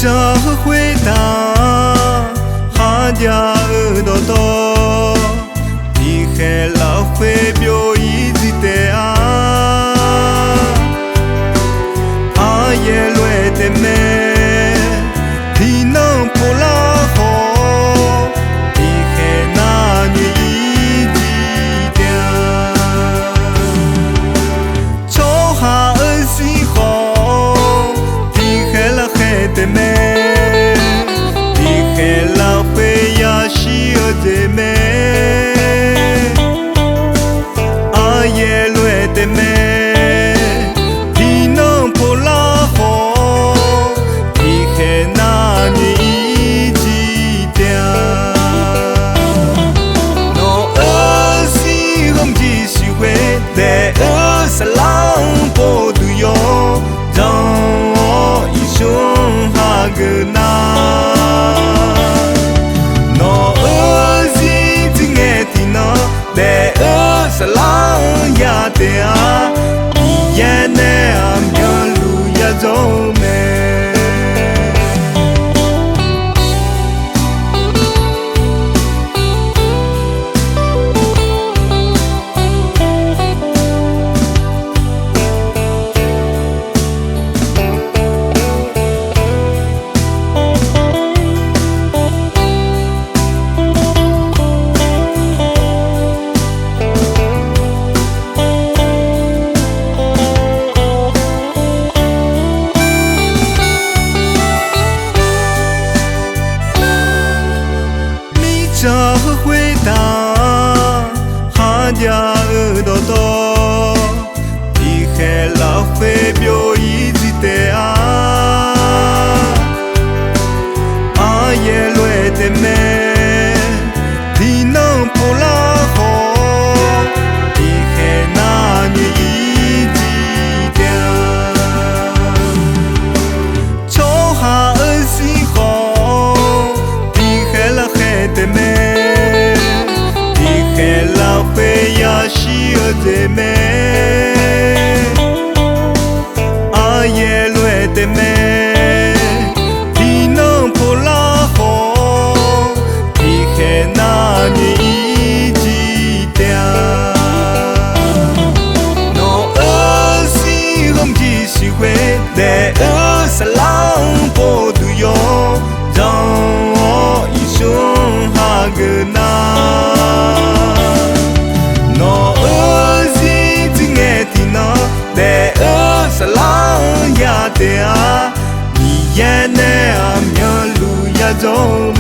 着回答，哈家耳朵，你还老会表一直的啊，阿耶瑞的美，你能不拉好，你还那女一直的，抽哈儿西好，你还老还的美。着回答，哈家耳朵，你还老会表一直的啊，阿耶瑞的美，你能不拉好，你还那女一直的，抽哈儿西好，你还老还的美。的美，阿耶瑞的美，你能不拉好，你还那女一直的，侬儿媳妇只是会在儿撒浪不都有，让我一生哈个那。你也那样路呀走。